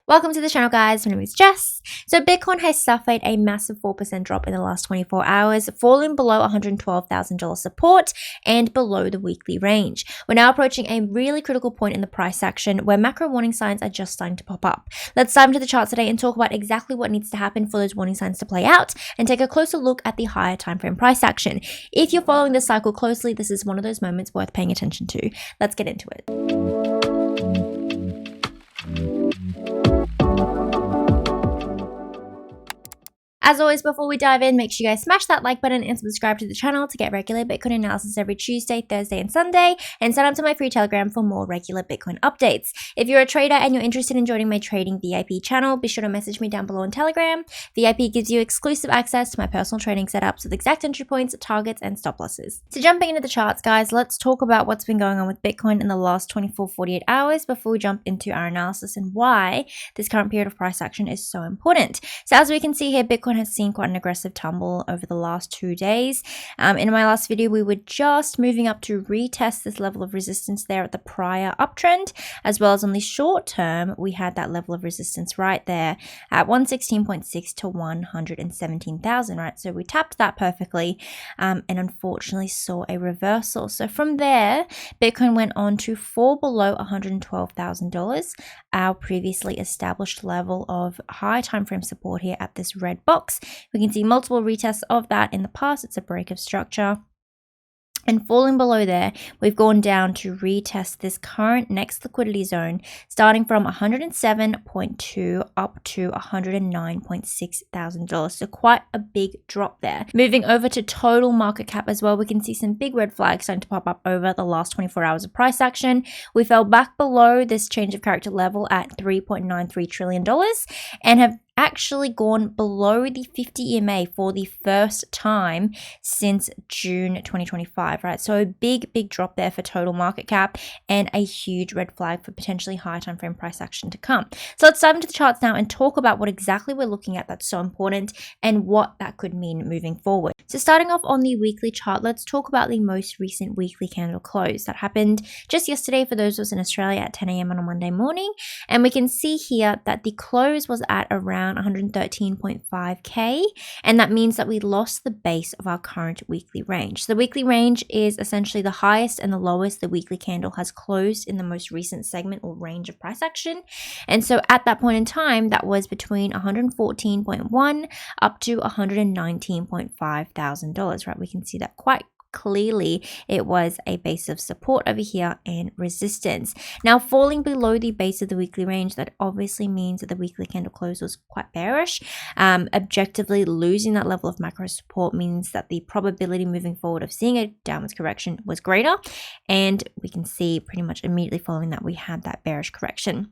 Welcome to the channel, guys. My name is Jess. So Bitcoin has suffered a massive 4% drop in the last 24 hours, falling below $112,000 support and below the weekly range. We're now approaching a really critical point in the price action where macro warning signs are just starting to pop up. Let's dive into the charts today and talk about exactly what needs to happen for those warning signs to play out and take a closer look at the higher timeframe price action. If you're following this cycle closely, this is one of those moments worth paying attention to. Let's get into it. As always, before we dive in, make sure you guys smash that like button and subscribe to the channel to get regular Bitcoin analysis every Tuesday, Thursday, and Sunday, and sign up to my free Telegram for more regular Bitcoin updates. If you're a trader and you're interested in joining my trading VIP channel, be sure to message me down below on Telegram. VIP gives you exclusive access to my personal trading setups with exact entry points, targets, and stop losses. So jumping into the charts, guys, let's talk about what's been going on with Bitcoin in the last 24-48 hours before we jump into our analysis and why this current period of price action is so important. So as we can see here, Bitcoin has seen quite an aggressive tumble over the last 2 days. In my last video, we were just moving up to retest this level of resistance there at the prior uptrend, as well as on the short term, we had that level of resistance right there at 116.6 to 117,000, right? So we tapped that perfectly and unfortunately saw a reversal. So from there, Bitcoin went on to fall below $112,000, our previously established level of high time frame support here at this red box. We can see multiple retests of that in the past. It's a break of structure. And falling below there, we've gone down to retest this current next liquidity zone, starting from 107.2 up to $109.6 thousand. So quite a big drop there. Moving over to total market cap as well, we can see some big red flags starting to pop up over the last 24 hours of price action. We fell back below this change of character level at $3.93 trillion and have actually gone below the 50 EMA for the first time since June 2025, right? So a big drop there for total market cap and a huge red flag for potentially high time frame price action to come. So let's dive into the charts now and talk about what exactly we're looking at that's so important and what that could mean moving forward. So starting off on the weekly chart, let's talk about the most recent weekly candle close that happened just yesterday for those of us in Australia at 10 a.m. on a Monday morning. And we can see here that the close was at around 113.5k, and that means that we lost the base of our current weekly range. So the weekly range is essentially the highest and the lowest the weekly candle has closed in the most recent segment or range of price action. And so at that point in time, that was between 114.1 up to $119.5 thousand, right? We can see that quite clearly it was a base of support over here and resistance. Now falling below the base of the weekly range, that obviously means that the weekly candle close was quite bearish. Objectively losing that level of macro support means that the probability moving forward of seeing a downwards correction was greater, and we can see pretty much immediately following that we had that bearish correction.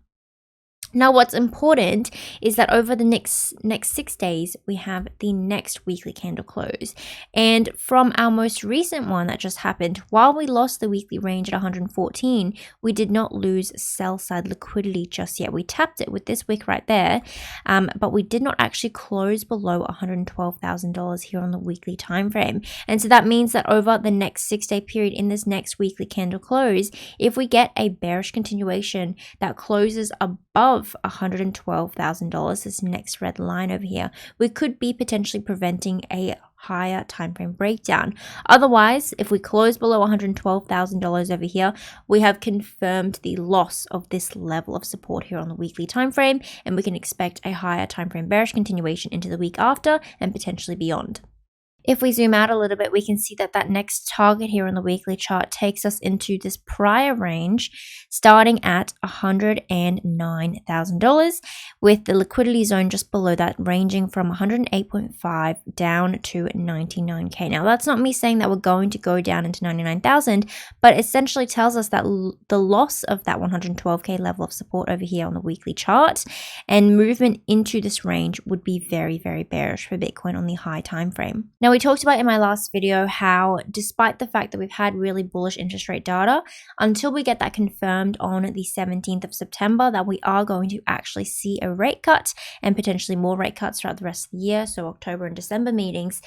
Now, what's important is that over the next 6 days, we have the next weekly candle close. And from our most recent one that just happened, while we lost the weekly range at 114, we did not lose sell side liquidity just yet. We tapped it with this wick right there, but we did not actually close below $112,000 here on the weekly time frame. And so that means that over the next 6-day period in this next weekly candle close, if we get a bearish continuation that closes above $112,000, this next red line over here, we could be potentially preventing a higher time frame breakdown. Otherwise, if we close below $112,000 over here, we have confirmed the loss of this level of support here on the weekly time frame, and we can expect a higher time frame bearish continuation into the week after and potentially beyond. If we zoom out a little bit, we can see that that next target here on the weekly chart takes us into this prior range starting at $109,000 with the liquidity zone just below that ranging from 108.5 down to 99k. Now that's not me saying that we're going to go down into 99,000, but essentially tells us that the loss of that 112k level of support over here on the weekly chart and movement into this range would be very bearish for Bitcoin on the high time frame. Now we talked about in my last video how despite the fact that we've had really bullish interest rate data, until we get that confirmed on the 17th of September that we are going to actually see a rate cut and potentially more rate cuts throughout the rest of the year, so October and December meetings,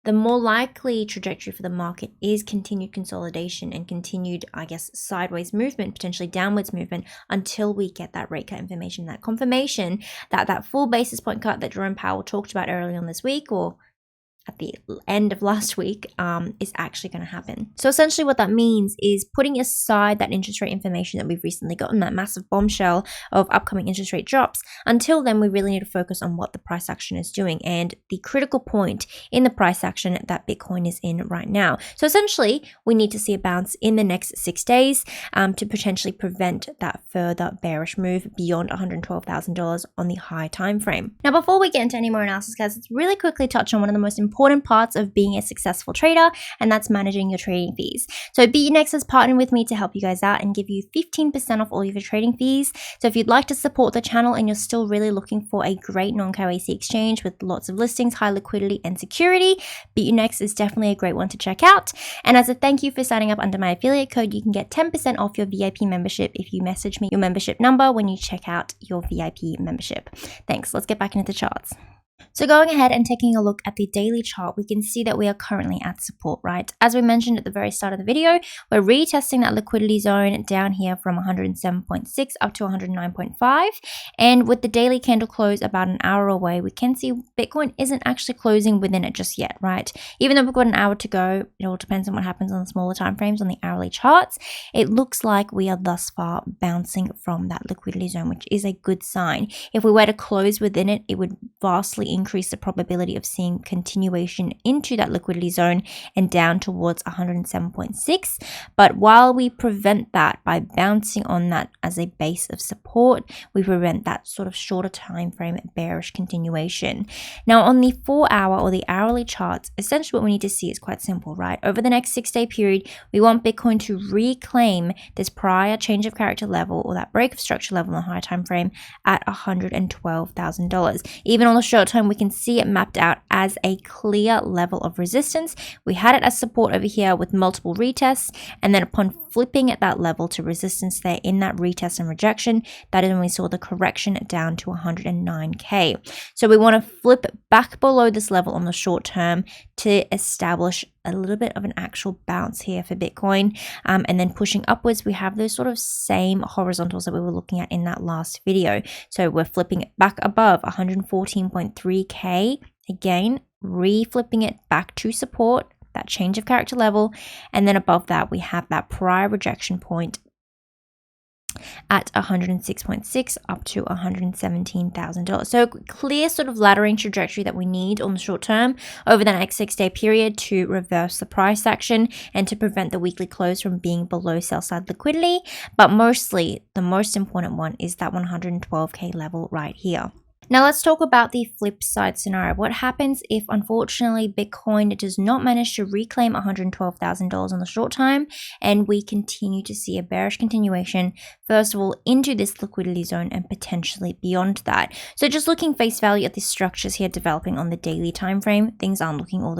the more likely trajectory for the market is continued consolidation and continued, I guess, sideways movement, potentially downwards movement, until we get that rate cut information, that confirmation that that full basis point cut that Jerome Powell talked about early on this week, or at the end of last week, is actually going to happen. So essentially what that means is putting aside that interest rate information that we've recently gotten, that massive bombshell of upcoming interest rate drops. Until then, we really need to focus on what the price action is doing and the critical point in the price action that Bitcoin is in right now. So essentially, we need to see a bounce in the next 6 days to potentially prevent that further bearish move beyond $112,000 on the high time frame. Now, before we get into any more analysis, guys, let's really quickly touch on one of the most important parts of being a successful trader, and that's managing your trading fees. So BTC has partnered with me to help you guys out and give you 15% off all of your trading fees. So if you'd like to support the channel and you're still really looking for a great non-KYC exchange with lots of listings, high liquidity and security, BTC is definitely a great one to check out. And as a thank you for signing up under my affiliate code, you can get 10% off your VIP membership if you message me your membership number when you check out your VIP membership. Thanks. Let's get back into the charts. So going ahead and taking a look at the daily chart, we can see that we are currently at support, right? As we mentioned at the very start of the video, we're retesting that liquidity zone down here from 107.6 up to 109.5. And with the daily candle close about an hour away, we can see Bitcoin isn't actually closing within it just yet, right? Even though we've got an hour to go, it all depends on what happens on the smaller time frames on the hourly charts. It looks like we are thus far bouncing from that liquidity zone, which is a good sign. If we were to close within it, it would vastly increase the probability of seeing continuation into that liquidity zone and down towards 107.6. But while we prevent that by bouncing on that as a base of support, we prevent that sort of shorter time frame bearish continuation. Now on the 4-hour or the hourly charts, essentially what we need to see is quite simple, right? Over the next 6-day period, we want Bitcoin to reclaim this prior change of character level or that break of structure level on the high time frame at $112,000. Even on the short term, we can see it mapped out as a clear level of resistance. We had it as support over here with multiple retests, and then upon flipping at that level to resistance there in that retest and rejection, that is when we saw the correction down to 109K. So we want to flip back below this level on the short term to establish a little bit of an actual bounce here for Bitcoin. And then pushing upwards, we have those sort of same horizontals that we were looking at in that last video. So we're flipping it back above 114.3K, again, reflipping it back to support, that change of character level, and then above that we have that prior rejection point at 106.6 up to $117,000. So clear sort of laddering trajectory that we need on the short term over the next 6-day period to reverse the price action and to prevent the weekly close from being below sell side liquidity. But mostly the most important one is that 112K level right here. Now let's talk about the flip side scenario. What happens if, unfortunately, Bitcoin does not manage to reclaim $112,000 on the short time and we continue to see a bearish continuation, first of all, into this liquidity zone and potentially beyond that. So just looking face value at the structures here developing on the daily time frame, things aren't looking all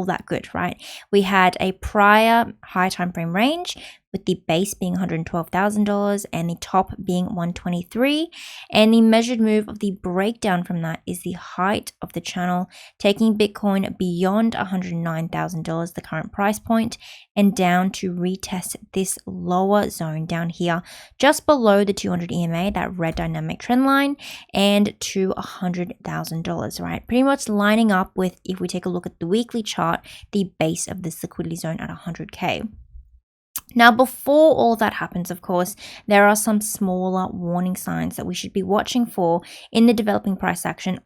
that good, right? We had a prior high time frame range with the base being $112,000 and the top being $123, and the measured move of the breakdown from that is the height of the channel, taking Bitcoin beyond $109,000, the current price point, and down to retest this lower zone down here, just below the 200 EMA, that red dynamic trend line, and to $100,000, right? Pretty much lining up with, if we take a look at the weekly chart, the base of this liquidity zone at 100K. Now, before all that happens, of course, there are some smaller warning signs that we should be watching for in the developing price action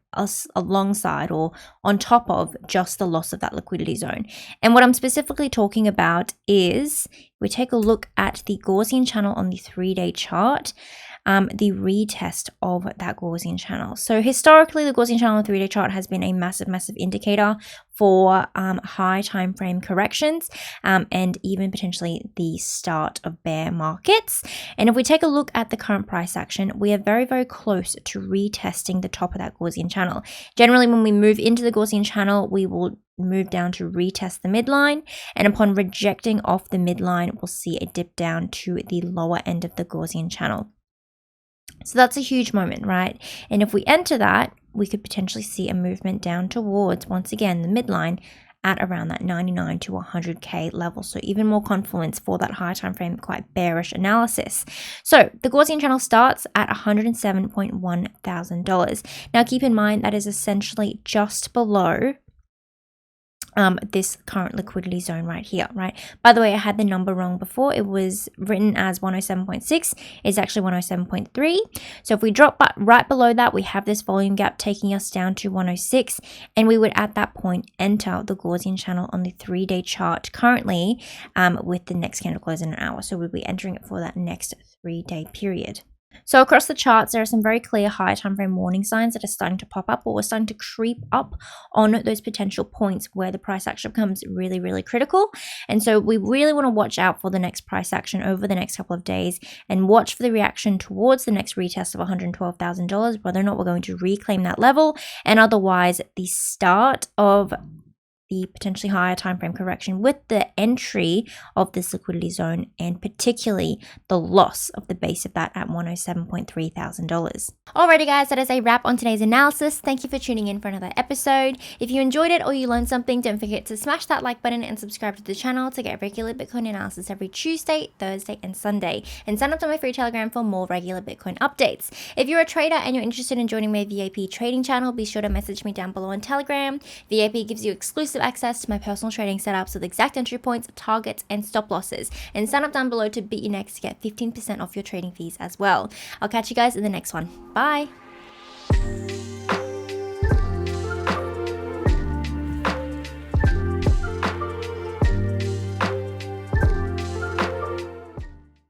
alongside or on top of just the loss of that liquidity zone. And what I'm specifically talking about is, we take a look at the Gaussian channel on the 3-day chart, the retest of that Gaussian channel. So historically, the Gaussian channel on the 3-day chart has been a massive indicator for high time frame corrections and even potentially the start of bear markets. And if we take a look at the current price action, we are very close to retesting the top of that Gaussian channel. Generally, when we move into the Gaussian channel, we will move down to retest the midline, and upon rejecting off the midline, we'll see a dip down to the lower end of the Gaussian channel. So that's a huge moment, right? And if we enter that, we could potentially see a movement down towards, once again, the midline at around that 99 to 100k level. So even more confluence for that higher time frame, quite bearish analysis. So the Gaussian channel starts at $107.1 thousand. Now keep in mind that is essentially just below this current liquidity zone right here, right? By the way, I had the number wrong before. It was written as 107.6. It's actually 107.3. So if we drop right below that, we have this volume gap taking us down to 106, and we would at that point enter the Gaussian channel on the 3-day chart currently with the next candle close in an hour. So we'll be entering it for that next 3-day period. So across the charts, there are some very clear higher time frame warning signs that are starting to pop up, or we're starting to creep up on those potential points where the price action becomes really, really critical. And so we really want to watch out for the next price action over the next couple of days and watch for the reaction towards the next retest of $112,000, whether or not we're going to reclaim that level, and otherwise the start of the potentially higher time frame correction with the entry of this liquidity zone, and particularly the loss of the base of that at $107.3 thousand. Alrighty guys, that is a wrap on today's analysis. Thank you for tuning in for another episode. If you enjoyed it or you learned something, don't forget to smash that like button and subscribe to the channel to get regular Bitcoin analysis every Tuesday, Thursday, and Sunday. And sign up to my free Telegram for more regular Bitcoin updates. If you're a trader and you're interested in joining my VIP trading channel, be sure to message me down below on Telegram. VIP gives you exclusive access to my personal trading setups with exact entry points, targets, and stop losses. And sign up down below to beat you next to get 15% off your trading fees as well. I'll catch you guys in the next one. Bye.